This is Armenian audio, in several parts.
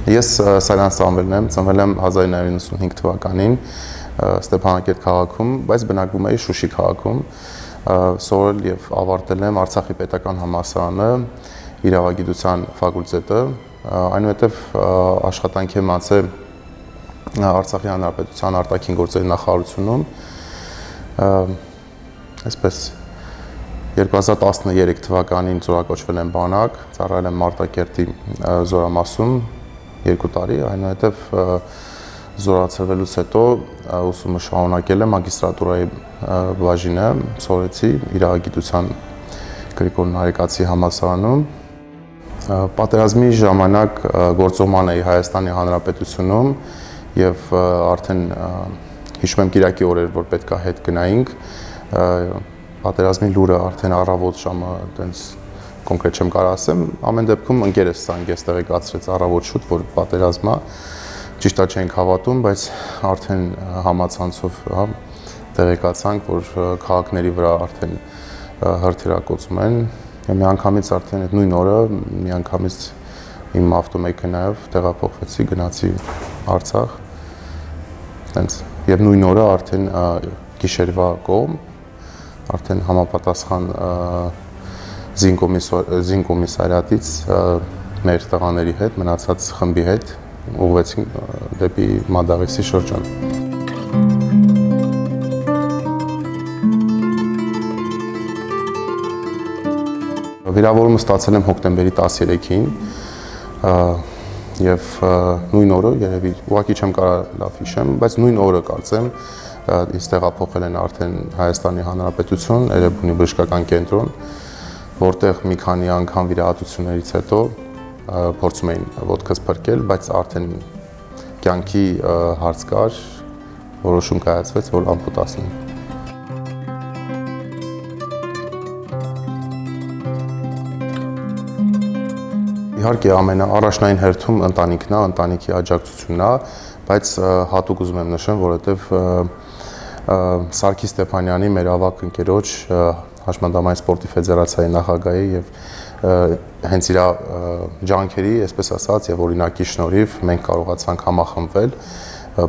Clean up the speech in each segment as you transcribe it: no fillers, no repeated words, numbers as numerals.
Ես Սարյան Սամվելն եմ, ծնվել եմ 1995 թվականին Ստեփանակերտ քաղաքում, բայց բնակվում էի Շուշի քաղաքում, սովորել եւ ավարտել եմ Արցախի պետական համալսարանը, իրավագիտության ֆակուլտետը, այնուհետև աշխատանք եմ անցել Արցախի հանրապետության արտաքին գործերի նախարարությունում, այսպես 2013 թվականին զորակոչվել եմ բանակ, ծառայել եմ Մարտակերտի զորամասում 2 տարի, այնուհետև զորացրվելուց հետո ուսումը շարունակել եմ մագիստրատուրայի բաժինը, սովորեցի իրավագիտության Գրիգոր Նարեկացի համալսարանում։ Պատերազմի ժամանակ գործողման էի Հայաստանի Հանրապետությունում եւ արդեն հիշում եմ Կիրակի օրեր, որ պետք է հետ գնայինք, պատերազմի լուրը արդեն առավոտ ժամը այտենց կոնկրետ չեմ կարող ասեմ, ամեն դեպքում ընկերս ցանկես տեղեկացրեց առավոտ շուտ, որ պատերազմա ճիշտ է չենք հավատում, բայց արդեն համացանցով տեղեկացանք, որ քաղաքների վրա արդեն հրթիռակոծում են։ Միանգամից արդեն այդ նույն օրը միանգամից իմ ավտոմեքենայով տեղափոխվեցի, գնացի Արցախ։ Այդպես եւ նույն օրը արդեն գիշերվա կողմ արդեն համապատասխան զինկոմիսարիատից մեր տղաների հետ, մնացած խմբի հետ ուղղվեցինք դեպի Մադաղիսի շրջան։ Վիրավորումը ստացել եմ հոկտեմբերի 13-ին եւ նույն օրը երևի ուղղակի չեմ կարող լավ հիշեմ, բայց նույն օրը կարծեմ ինձ տեղափոխել են արդեն Հայաստանի Հանրապետություն, Էրեբունի բժշկական կենտրոն, որտեղ մի քանի անգամ վիրահատություններից հետո փորձում էին ոտքս փրկել, բայց արդեն կյանքի հարց կար, որոշում կայացվեց, որ ամպուտացնեն։ Իհարկե ամենաառաջնային հերթում ընտանիքն է, ընտանիքի աջակցությունն է, բայց հատուկ ուզում եմ նշեմ, որովհետև Սարգիս Ստեփանյանի մեր ավագ ընկերոջ Հաշմանդամային սպորտի ֆեդերացիայի նախագահի եւ հենց իր ջանքերի, այսպես ասած, եւ օրինակի շնորհիվ մենք կարողացանք համախմբվել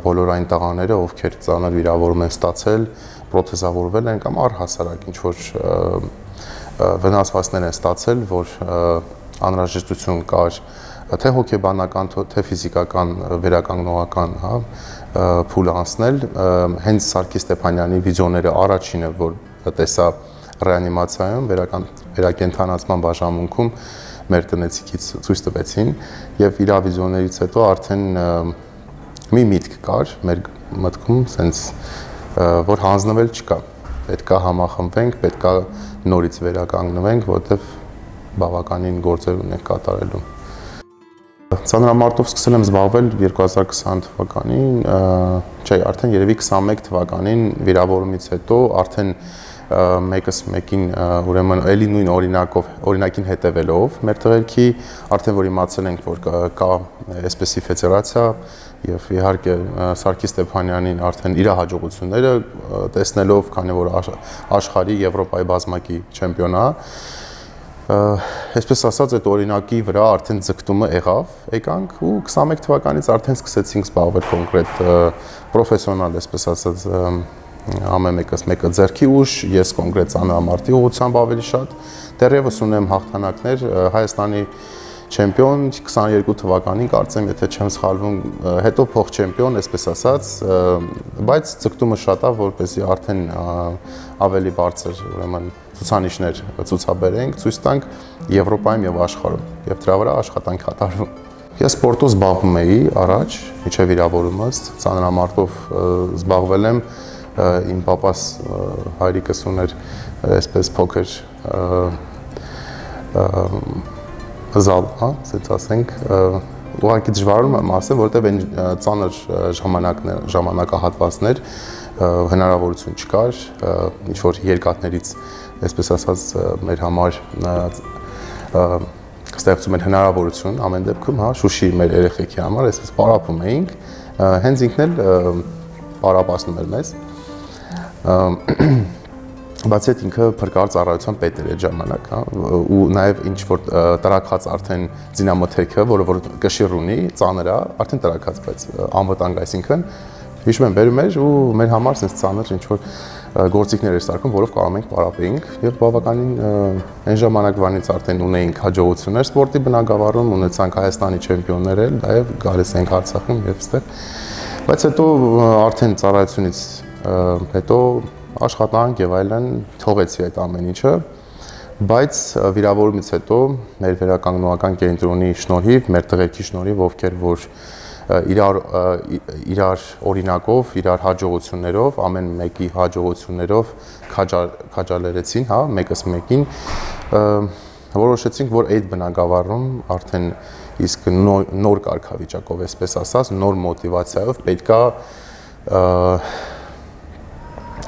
բոլոր այն տղաները, ովքեր ծանր վիրավորում են ստացել, պրոթեզավորվել են կամ առհասարակ ինչ որ վնասվածքներ են ստացել, որ անհրաժեշտություն կար թե հոգեբանական, թե ֆիզիկական վերականգնողական, փուլ անցնել, հենց Սարգիս Ստեփանյանի վիդեոները առաջինը, որ տեսա ռեանիմացիայում, վերակենդանացման բաժանմունքում մեր տնեցիկից ցույց տվեցին եւ իր վիդեոներից հետո արդեն մի միտք կար մեր մտքում, sense որ հանձնվել չկա, պետքա համախմբվենք, պետքա նորից վերականգնվենք, որովհետեւ բավականին գործեր ունենք կատարելու։ Ծանրամարտով սկսել եմ զբաղվել 2020 թվականին, չէ, արդեն երևի 21 թվականին վիրավորումից հետո արդեն մեկս մեկին ուրեմն էլի նույն օրինակին հետևելով մեր տղերքի արդեն որ իմացել ենք որ կա այսպեսի ֆեդերացիա եւ իհարկե Սարգիս Ստեփանյանին արդեն իր հաջողությունները տեսնելով, քանի որ աշխարհի Եվրոպայի բազմակի չեմպիոն է, այսպես ասած այդ օրինակի վրա արդեն ձգտումը եկանք ու 21 թվականից արդեն սկսեցինք զբաղվել կոնկրետ պրոֆեսիոնալ, այսպես ասած ամեն մեկը ձեռքի ուժ, ես կոնկրետ ծանրամարտի ուղղությամբ ավելի շատ, դեռևս ունեմ հաղթանակներ, Հայաստանի չեմպիոն 22 թվականին կարծեմ, եթե չեմ սխալվում, հետո փոխ չեմպիոն, այսպես ասած, բայց ձգտումը շատ է, որպեսզի արդեն ավելի բարձր, ուրեմն ցուցանիշներ ցուցաբերենք, ցույց տանք Եվրոպայում եւ աշխարհում, եւ դրա վրա աշխատանք կատարվում։ Ես սպորտով զբաղվում էի առաջ, մինչև վիրավորումս, ծանրամարտով զբաղվել եմ, իմ պապաս հայրիկս ուներ այսպես փոքր զալ, ասենց ասենք, ուղղակի դժվարում եմ ասել, որովհետև այն ծանր ժամանակահատվածներ հնարավորություն չկար, ինչ որ երկաթներից, այսպես ասած, մեր համար ստեղծում են հնարավորություն ամեն դեպքում, Շուշի մեր երեխեքի համար, այսպես պարապում էինք, հենց ինքն էլ պարապացնում էր մեզ։ Բայց այդ ինքը փրկար ծառայության պետ էր այդ ժամանակ, հա, ու նաև ինչ որ տրակած արդեն զինամթերքը, որը որ կշիռ ունի, ծանր է, արդեն տրակած, բայց անվտանգ, այսինքն հիշում եմ բերում էր ու մեր համար sense ծանր ինչ որ գործիքներ էր սարքում, որով կարող ենք պարապեինք եւ բավականին այն ժամանակվանից արդեն ունեինք հաջողություններ սպորտի բնագավառում, ունեցանք Հայաստանի չեմպիոններ էլ, նաև գալիս ենք Արցախում եւ այստեղ։ Բայց հետո արդեն ծառայությունից հետո աշխատանք եւ այլն թողեցի այդ ամեն ինչը, բայց վիրավորումից հետո մեր վերականգնողական կենտրոնի շնորհիվ, մեր տղերքի շնորհիվ, ովքեր որ իրար օրինակով, իրար հաջողություններով, ամեն մեկի հաջողություններով քաջալերեցին, հա, մեկս մեկին, որոշեցինք, որ այդ բնագավառում արդեն իսկ նոր կարգավիճակով, այսպես ասած, նոր մոտիվացիայով պետքա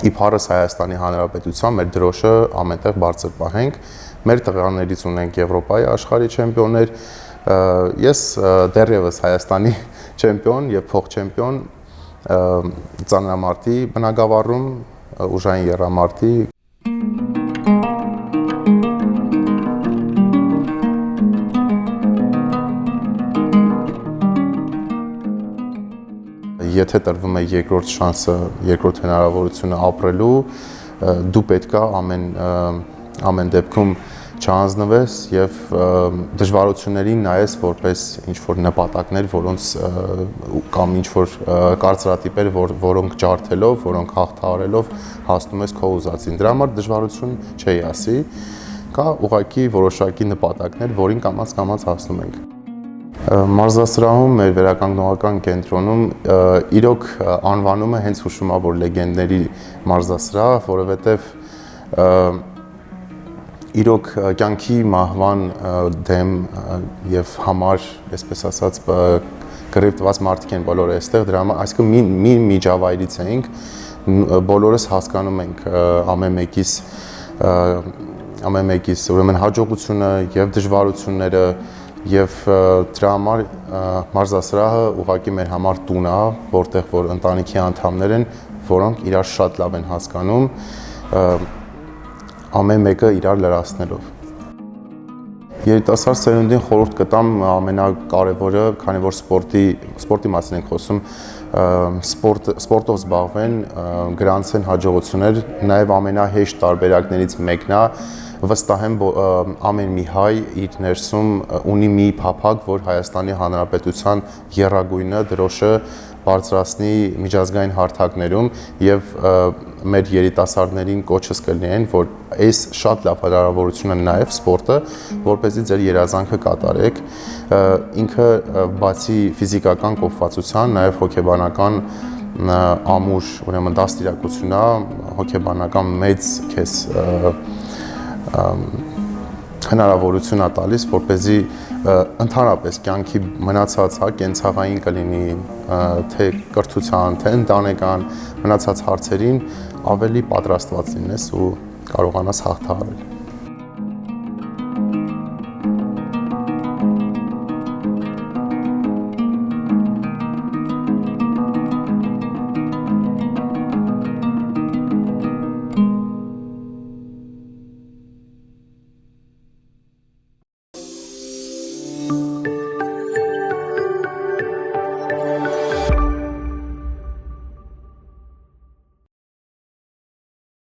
իբարս Հայաստանի Հանրապետության մեր դրոշը ամենտեղ բարձր պահենք, մեր տղաներից ունենք Եվրոպայի աշխարհի չեմպիոններ, ես դեռևս Հայաստանի չեմպիոն եւ փոխ-չեմպիոն ծանրամարտի բնագավառում, ուժային եռամարտի Եթե տրվում է երկրորդ շանսը, երկրորդ հնարավորությունը ապրելու, դու պետքա ամեն դեպքում չանձնվես եւ դժվարություններին նայես որպես ինչ որ նպատակներ, որոնց կամ ինչ որ կարծրատիպեր, որոնք ջարդելով, որոնք հաղթահարելով հասնում ես քո ուզածին։ Դրա համար դժվարություն չի ասի, կա ուղղակի որոշակի նպատակներ, որին կամաց հասնում ենք։ Մարզասրահում մեր վերականգնողական կենտրոնում իրոք անվանումը հենց հուշում է որ լեգենդների մարզասրահ, որովհետև իրոք կյանքի մահվան դեմ եւ համար, այսպես ասած, գրեւ տված մարդիկ են բոլորը այստեղ, դրա համար այսինքն մի միջավայրից էինք, բոլորս հասկանում ենք ամեն մեկիս ուրեմն հաջողությունը եւ դժվարությունները Եվ դրա համար մարզասրահը ուղղակի մեր համար տուն է, որտեղ որ ընտանիքի անդամներ են, որոնք իրար շատ լավ են հասկանում, ամեն մեկը իրար լրացնելով։ Երիտասարդ սերունդին խորհուրդ կտամ ամենակարևորը, քանի որ սպորտի մասին ենք խոսում, սպորտով զբաղվեն, գրանցեն հաջողություններ, նաև ամենահեշտ տարբերակներից մեկն է, վստահ եմ ամեն մի հայ իր ներսում ունի մի փափագ, որ Հայաստանի Հանրապետության եռագույնը դրոշը բարձրացնի միջազգային հարթակներում եւ մեր երիտասարդներին կոչս կլինեն, որ այս շատ լավ հնարավորություն է նաեւ սպորտը, որպեսզի ձեր երազանքը կատարեք, ինքը բացի ֆիզիկական կոփվածության, նաեւ հոգեբանական ամուր, ուրեմն դաստիարակություն է, հոգեբանական մեծ քեզ հնարավորություն է տալիս, որպեսզի ընդհանրապես կյանքի մնացած կենցաղային կլինի, թե կրթության, թե ընտանեկան մնացած հարցերին ավելի պատրաստված լինես ու կարողանաս հաղթահարել։